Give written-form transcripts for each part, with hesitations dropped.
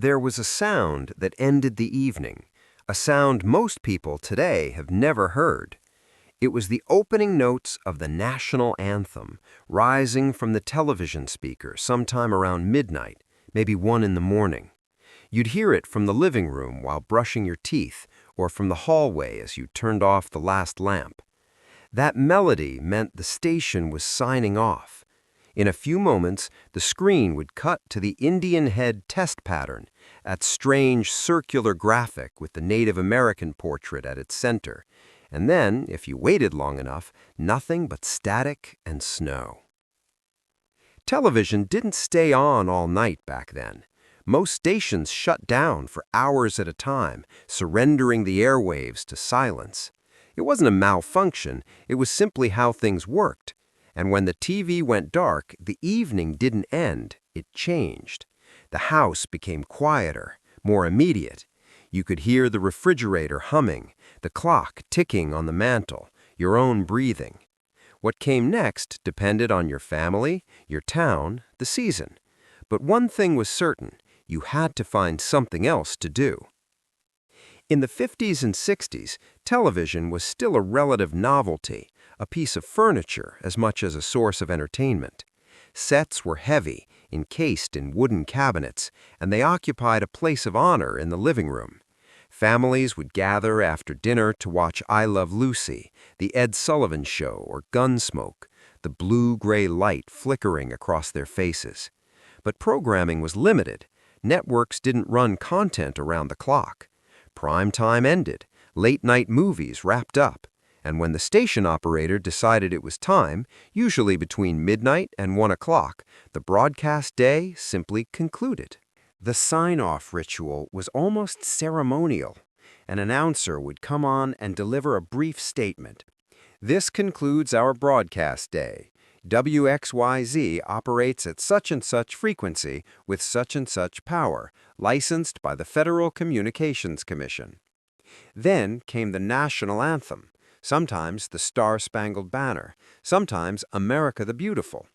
There was a sound that ended the evening, a sound most people today have never heard. It was the opening notes of the national anthem, rising from the television speaker sometime around midnight, maybe 1 in the morning. You'd hear it from the living room while brushing your teeth, or from the hallway as you turned off the last lamp. That melody meant the station was signing off. In a few moments, the screen would cut to the Indian head test pattern, that strange circular graphic with the Native American portrait at its center. And then, if you waited long enough, nothing but static and snow. Television didn't stay on all night back then. Most stations shut down for hours at a time, surrendering the airwaves to silence. It wasn't a malfunction, it was simply how things worked. And when the TV went dark, the evening didn't end, it changed. The house became quieter, more immediate. You could hear the refrigerator humming, the clock ticking on the mantel, your own breathing. What came next depended on your family, your town, the season. But one thing was certain, you had to find something else to do. In the 50s and 60s, television was still a relative novelty, a piece of furniture as much as a source of entertainment. Sets were heavy, encased in wooden cabinets, and they occupied a place of honor in the living room. Families would gather after dinner to watch I Love Lucy, The Ed Sullivan Show, or Gunsmoke, the blue-gray light flickering across their faces. But programming was limited. Networks didn't run content around the clock. Prime time ended, late-night movies wrapped up, and when the station operator decided it was time, usually between midnight and 1 o'clock, the broadcast day simply concluded. The sign-off ritual was almost ceremonial. An announcer would come on and deliver a brief statement. This concludes our broadcast day. WXYZ operates at such and such frequency with such and such power, licensed by the Federal Communications Commission. Then came the national anthem, sometimes the Star-Spangled Banner, sometimes America the Beautiful.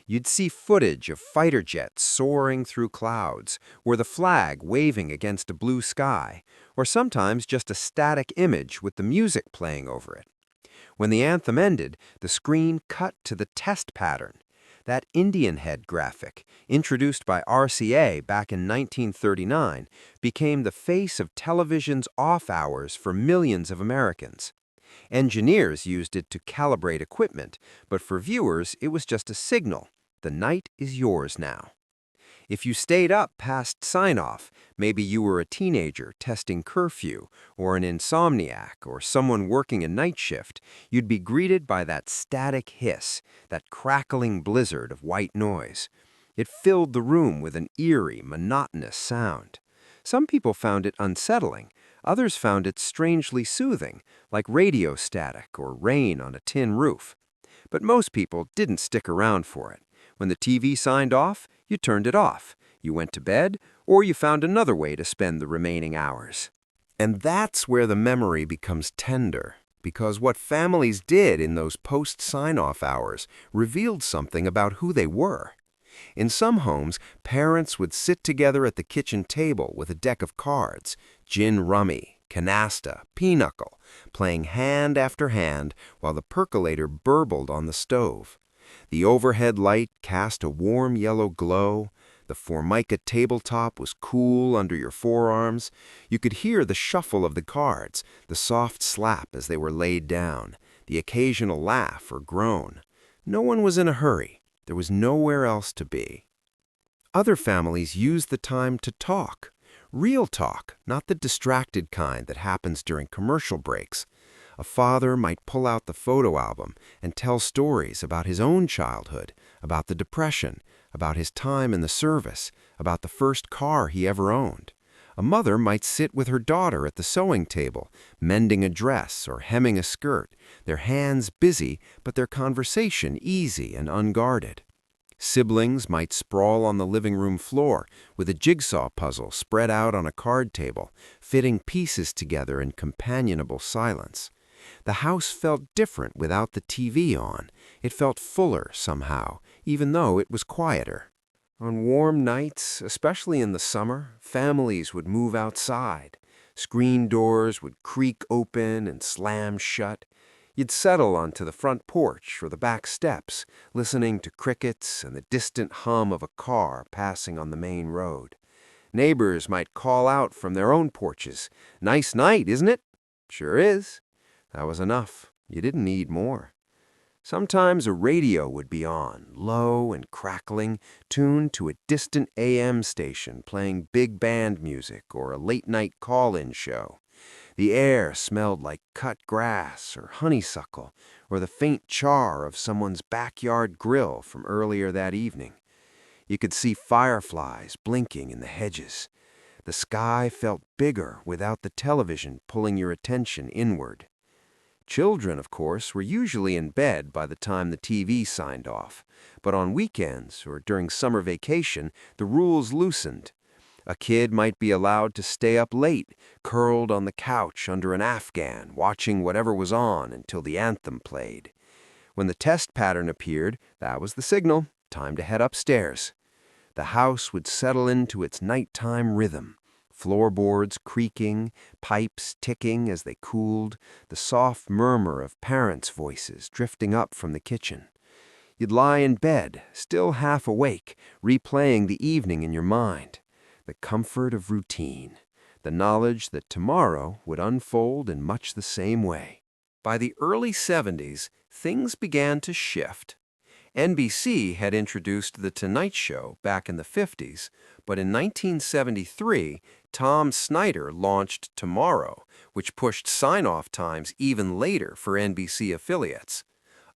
You'd see footage of fighter jets soaring through clouds, or the flag waving against a blue sky, or sometimes just a static image with the music playing over it. When the anthem ended, the screen cut to the test pattern. That Indian head graphic, introduced by RCA back in 1939, became the face of television's off hours for millions of Americans. Engineers used it to calibrate equipment, but for viewers it was just a signal. The night is yours now. If you stayed up past sign-off, maybe you were a teenager testing curfew, or an insomniac, or someone working a night shift, you'd be greeted by that static hiss, that crackling blizzard of white noise. It filled the room with an eerie, monotonous sound. Some people found it unsettling. Others found it strangely soothing, like radio static or rain on a tin roof. But most people didn't stick around for it. When the TV signed off, you turned it off. You went to bed, or you found another way to spend the remaining hours. And that's where the memory becomes tender, because what families did in those post-sign-off hours revealed something about who they were. In some homes, parents would sit together at the kitchen table with a deck of cards, gin rummy, canasta, pinochle, playing hand after hand while the percolator burbled on the stove. The overhead light cast a warm yellow glow. The Formica tabletop was cool under your forearms. You could hear the shuffle of the cards, the soft slap as they were laid down, the occasional laugh or groan. No one was in a hurry. There was nowhere else to be. Other families used the time to talk. Real talk, not the distracted kind that happens during commercial breaks. A father might pull out the photo album and tell stories about his own childhood, about the Depression, about his time in the service, about the first car he ever owned. A mother might sit with her daughter at the sewing table, mending a dress or hemming a skirt, their hands busy but their conversation easy and unguarded. Siblings might sprawl on the living room floor with a jigsaw puzzle spread out on a card table, fitting pieces together in companionable silence. The house felt different without the TV on. It felt fuller somehow, even though it was quieter. On warm nights, especially in the summer, families would move outside. Screen doors would creak open and slam shut. You'd settle onto the front porch or the back steps, listening to crickets and the distant hum of a car passing on the main road. Neighbors might call out from their own porches, "Nice night, isn't it?" "Sure is." That was enough. You didn't need more. Sometimes a radio would be on, low and crackling, tuned to a distant AM station playing big band music or a late-night call-in show. The air smelled like cut grass or honeysuckle or the faint char of someone's backyard grill from earlier that evening. You could see fireflies blinking in the hedges. The sky felt bigger without the television pulling your attention inward. Children, of course, were usually in bed by the time the TV signed off, but on weekends or during summer vacation, the rules loosened. A kid might be allowed to stay up late, curled on the couch under an Afghan, watching whatever was on until the anthem played. When the test pattern appeared, that was the signal, time to head upstairs. The house would settle into its nighttime rhythm. Floorboards creaking, pipes ticking as they cooled, the soft murmur of parents' voices drifting up from the kitchen. You'd lie in bed, still half awake, replaying the evening in your mind. The comfort of routine, the knowledge that tomorrow would unfold in much the same way. By the early 70s, things began to shift. NBC had introduced The Tonight Show back in the 50s, but in 1973, Tom Snyder launched Tomorrow, which pushed sign-off times even later for NBC affiliates.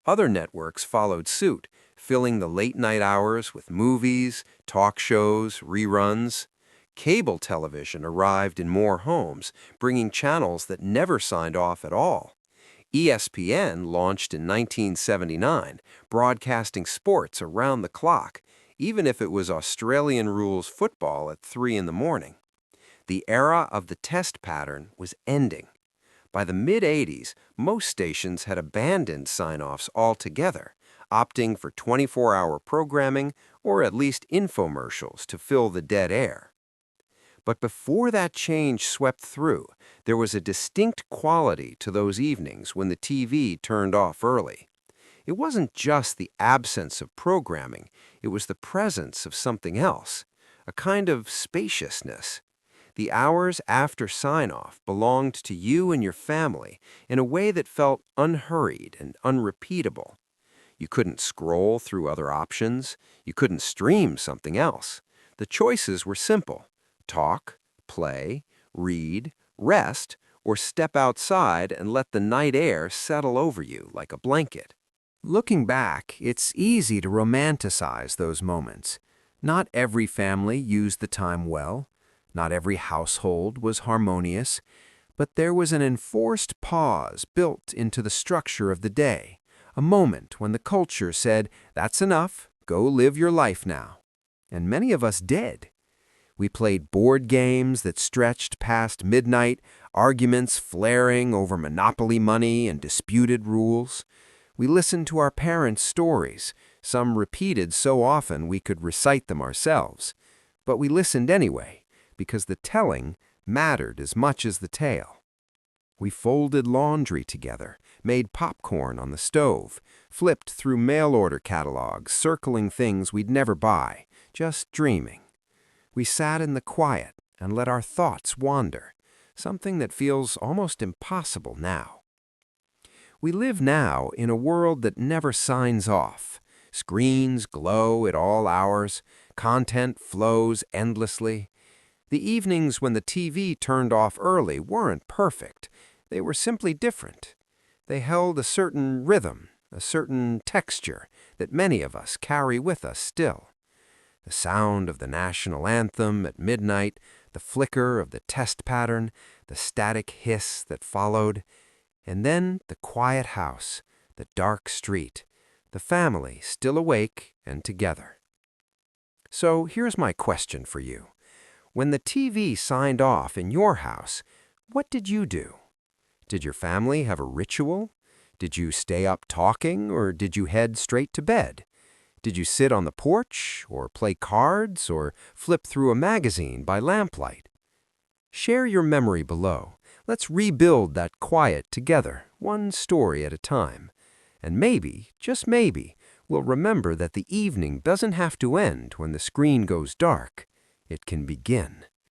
Other networks followed suit, filling the late-night hours with movies, talk shows, reruns. Cable television arrived in more homes, bringing channels that never signed off at all. ESPN launched in 1979, broadcasting sports around the clock, even if it was Australian rules football at 3 in the morning. The era of the test pattern was ending. By the mid-80s, most stations had abandoned sign-offs altogether, opting for 24-hour programming or at least infomercials to fill the dead air. But before that change swept through, there was a distinct quality to those evenings when the TV turned off early. It wasn't just the absence of programming, it was the presence of something else, a kind of spaciousness. The hours after sign-off belonged to you and your family in a way that felt unhurried and unrepeatable. You couldn't scroll through other options. You couldn't stream something else. The choices were simple. Talk, play, read, rest, or step outside and let the night air settle over you like a blanket. Looking back, it's easy to romanticize those moments. Not every family used the time well. Not every household was harmonious. But there was an enforced pause built into the structure of the day, a moment when the culture said, "That's enough, go live your life now." And many of us did. We played board games that stretched past midnight, arguments flaring over monopoly money and disputed rules. We listened to our parents' stories, some repeated so often we could recite them ourselves. But we listened anyway, because the telling mattered as much as the tale. We folded laundry together, made popcorn on the stove, flipped through mail-order catalogs, circling things we'd never buy, just dreaming. We sat in the quiet and let our thoughts wander, something that feels almost impossible now. We live now in a world that never signs off. Screens glow at all hours, content flows endlessly. The evenings when the TV turned off early weren't perfect. They were simply different. They held a certain rhythm, a certain texture that many of us carry with us still. The sound of the national anthem at midnight, the flicker of the test pattern, the static hiss that followed, and then the quiet house, the dark street, the family still awake and together. So here's my question for you. When the TV signed off in your house, what did you do? Did your family have a ritual? Did you stay up talking, or did you head straight to bed? Did you sit on the porch, or play cards, or flip through a magazine by lamplight? Share your memory below. Let's rebuild that quiet together, one story at a time. And maybe, just maybe, we'll remember that the evening doesn't have to end when the screen goes dark. It can begin.